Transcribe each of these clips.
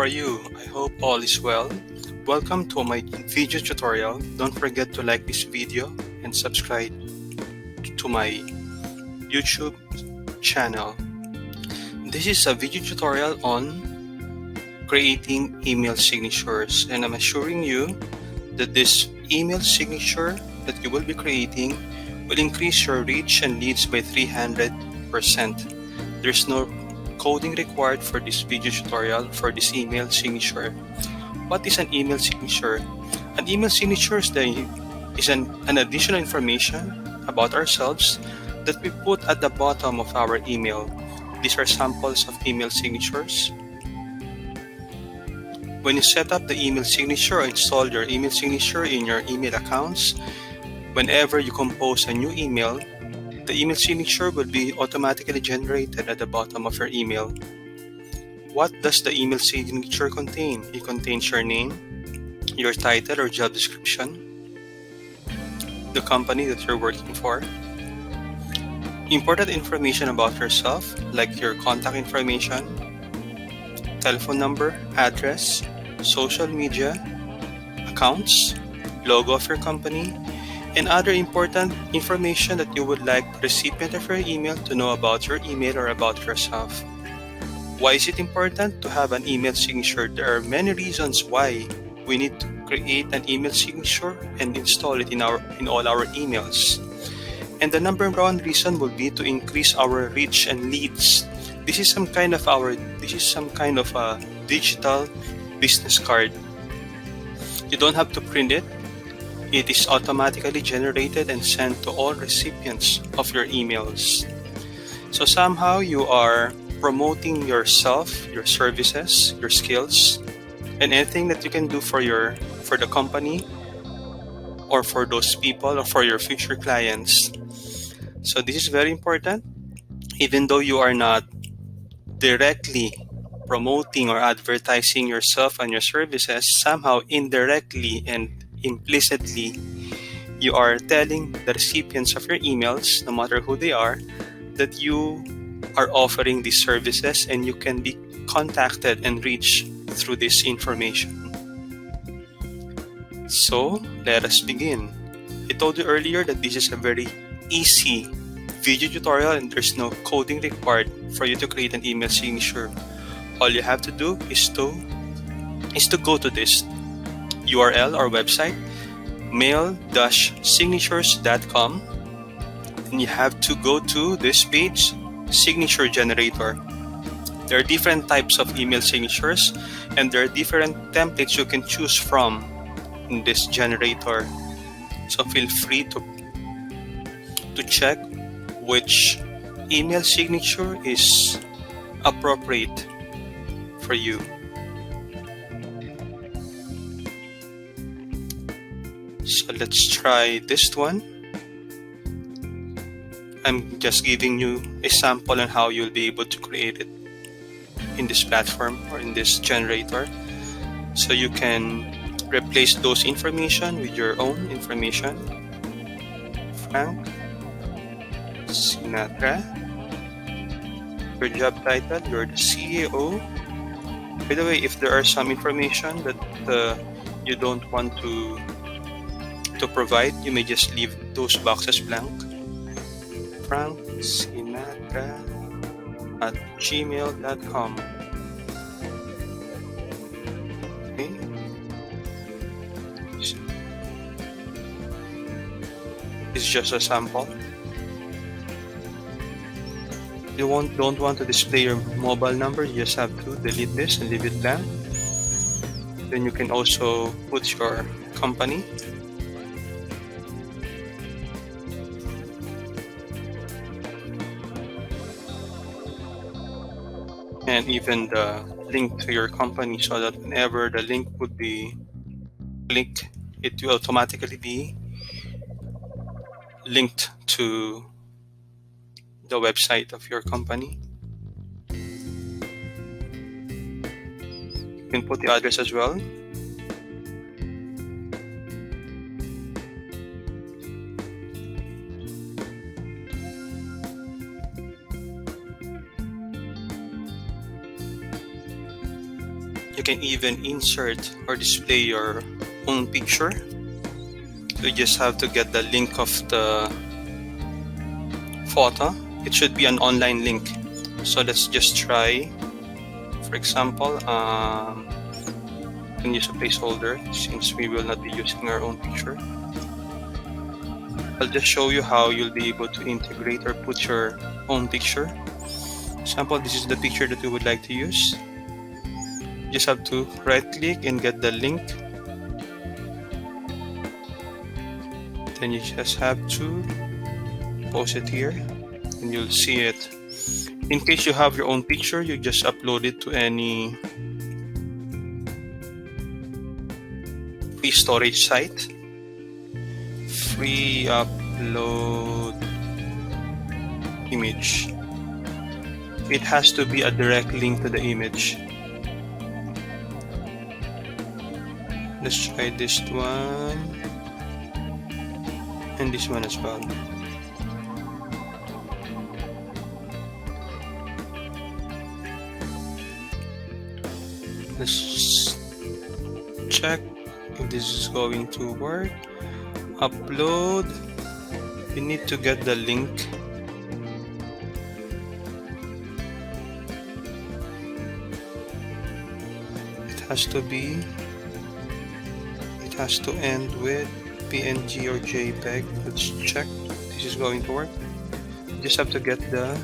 are you? I hope all is well. Welcome to my video tutorial. Don't forget to like this video and subscribe to my YouTube channel. This is a video tutorial on creating email signatures, and I'm assuring you that this email signature that you will be creating will increase your reach and leads by 300%. There's no coding required for this video tutorial for this email signature. What is an email signature? An email signature is an additional information about ourselves that we put at the bottom of our email. These are samples of email signatures. When you set up the email signature or install your email signature in your email accounts, whenever you compose a new email, the email signature will be automatically generated at the bottom of your email. What does the email signature contain? It contains your name, your title or job description, the company that you're working for, important information about yourself like your contact information, telephone number, address, social media, accounts, logo of your company, and other important information that you would like the recipient of your email to know about your email or about yourself. Why is it important to have an email signature? There are many reasons why we need to create an email signature and install it in all our emails. And the number one reason will be to increase our reach and leads. This is some kind of a digital business card. You don't have to print it. It is automatically generated and sent to all recipients of your emails. So somehow you are promoting yourself, your services, your skills, and anything that you can do for the company or for those people or for your future clients. So this is very important. Even though you are not directly promoting or advertising yourself and your services, somehow indirectly and implicitly, you are telling the recipients of your emails, no matter who they are, that you are offering these services and you can be contacted and reached through this information. So let us begin. I told you earlier that this is a very easy video tutorial and there's no coding required for you to create an email signature. All you have to do is to go to this URL or website, mail-signatures.com, and you have to go to this page, signature generator. There are different types of email signatures and there are different templates you can choose from in this generator. So feel free to check which email signature is appropriate for you. So let's try this one. I'm just giving you a sample on how you'll be able to create it in this platform or in this generator. So you can replace those information with your own information. Frank Sinatra. Your job title, you're the CEO. By the way, if there are some information that you don't want to provide, you may just leave those boxes blank. Frank Sinatra at gmail.com. Okay. It's just a sample. You don't want to display your mobile number, you just have to delete this and leave it blank. Then you can also put your company. And even the link to your company, so that whenever the link would be clicked, it will automatically be linked to the website of your company. You can put the address as well. You can even insert or display your own picture. So you just have to get the link of the photo. It should be an online link. So let's just try. For example, we can use a placeholder since we will not be using our own picture. I'll just show you how you'll be able to integrate or put your own picture. Example, this is the picture that you would like to use. You just have to right click and get the link. Then you just have to post it here and you'll see it. In case you have your own picture, you just upload it to any free storage site. Free upload image. It has to be a direct link to the image. Let's try this one and this one as well. Let's check if this is going to work. Upload. You need to get the link. It has to end with PNG or JPEG. Let's check this is going to work. You just have to get the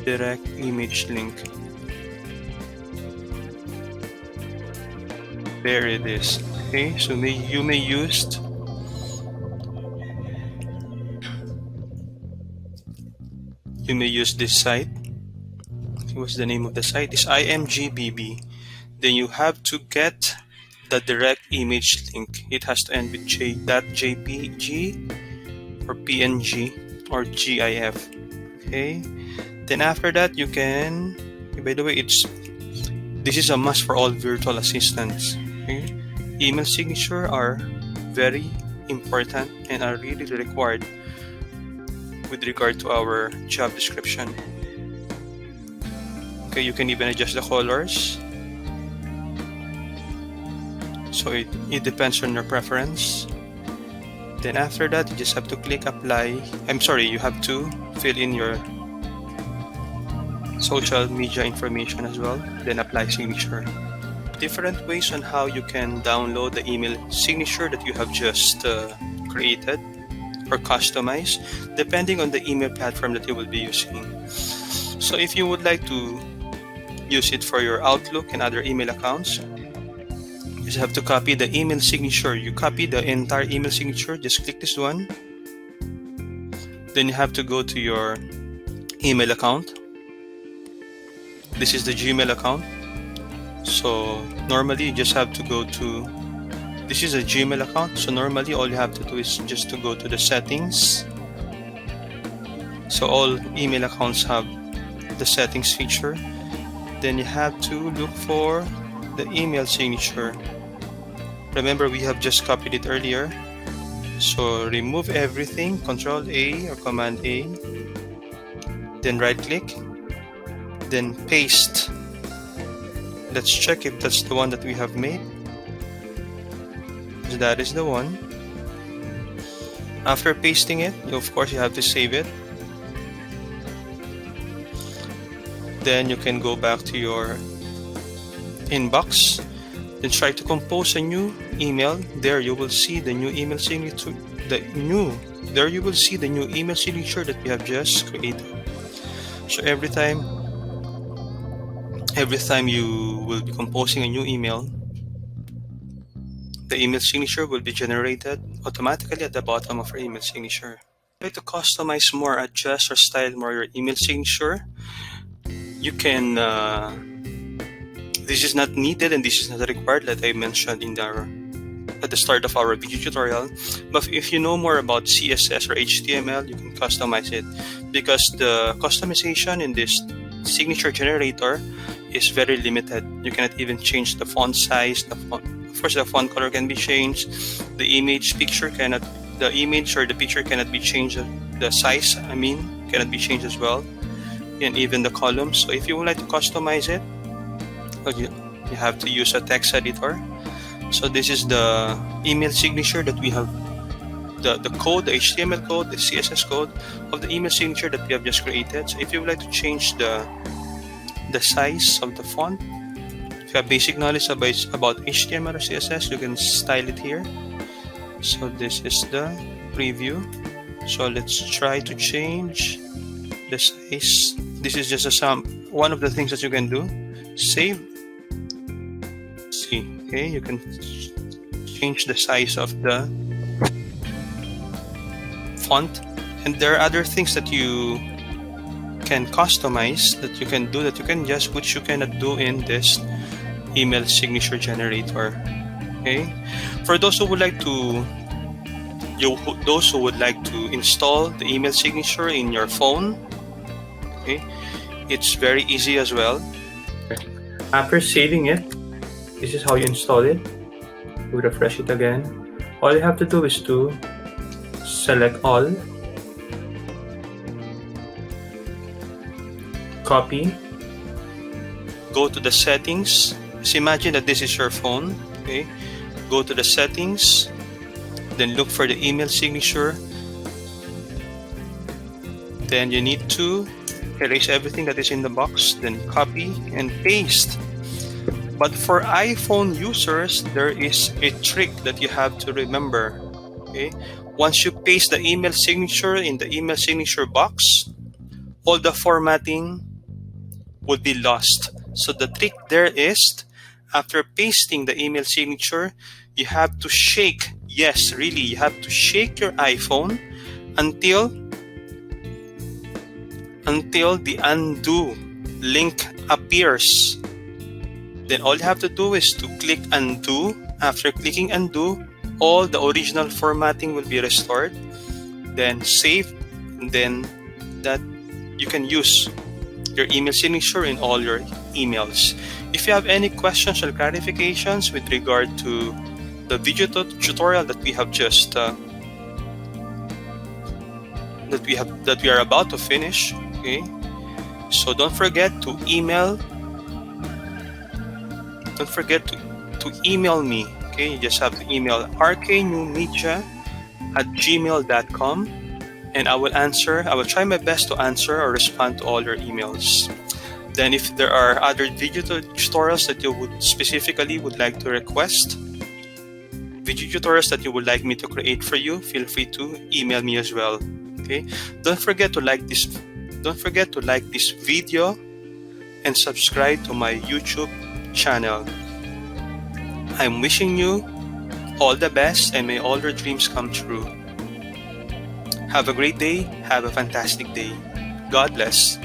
direct image link. There it is. Okay, so you may use this site. What's the name of the site? It's IMGBB. Then you have to get the direct image link. It has to end with .jpg or PNG or GIF. Okay. Then after that, you can. By the way, this is a must for all virtual assistants. Okay. Email signature are very important and are really required with regard to our job description. Okay, you can even adjust the colors. So it depends on your preference. Then after that, you just have to click apply. You have to fill in your social media information as well. Then apply signature. Different ways on how you can download the email signature that you have just created or customized, depending on the email platform that you will be using. So if you would like to use it for your Outlook and other email accounts, you just have to copy the email signature. You copy the entire email signature, just click this one. Then you have to go to your email account. This is the Gmail account. So normally you just have to go to, this is a Gmail account. So normally all you have to do is just to go to the settings. So all email accounts have the settings feature. Then you have to look for the email signature. Remember, we have just copied it earlier. So remove everything, Control A or Command A. Then right click. Then paste. Let's check if that's the one that we have made. So that is the one. After pasting it, of course you have to save it. Then you can go back to your inbox. Then try to compose a new email. There you will see the new email signature. There you will see the new email signature that we have just created. So every time you will be composing a new email, the email signature will be generated automatically at the bottom of your email signature. Try to customize more, adjust or style more your email signature. You can, this is not needed and this is not required, like I mentioned at the start of our video tutorial. But if you know more about CSS or HTML, you can customize it, because the customization in this signature generator is very limited. You cannot even change the font size. Of course, the font color can be changed. The image or the picture cannot be changed. The size, cannot be changed as well. And even the columns. So if you would like to customize it, because you have to use a text editor. So this is the email signature that we have, the code, the HTML code, the CSS code of the email signature that we have just created. So if you would like to change the size of the font, if you have basic knowledge about HTML or CSS, you can style it here. So this is the preview. So let's try to change the size. This is just one of the things that you can do. Save. See, okay, you can change the size of the font, and there are other things that you can customize, that you can do, that you can just, which you cannot do in this email signature generator. Okay, for those who would like to install the email signature in your phone, okay, it's very easy as well. After saving it, this is how you install it. You refresh it again. All you have to do is to select all, copy, go to the settings. Just imagine that this is your phone. Okay, go to the settings, then look for the email signature. Then you need to erase everything that is in the box, then copy and paste. But for iPhone users, there is a trick that you have to remember. Okay, once you paste the email signature in the email signature box, all the formatting would be lost. So the trick there is, after pasting the email signature, you have to shake. Yes, really, you have to shake your iPhone until the undo link appears. Then all you have to do is to click undo. After clicking undo, all the original formatting will be restored. Then save, and then that you can use your email signature in all your emails. If you have any questions or clarifications with regard to the video tutorial that we have just that we are about to finish, okay, so don't forget to email me. Okay, you just have to email rknewmedia@gmail.com, and I will try my best to answer or respond to all your emails. Then if there are other video tutorials that you would like to request, video tutorials that you would like me to create for you, feel free to email me as well. Okay, don't forget to like this video and subscribe to my YouTube channel. I'm wishing you all the best, and may all your dreams come true. Have a great day. Have a fantastic day. God bless.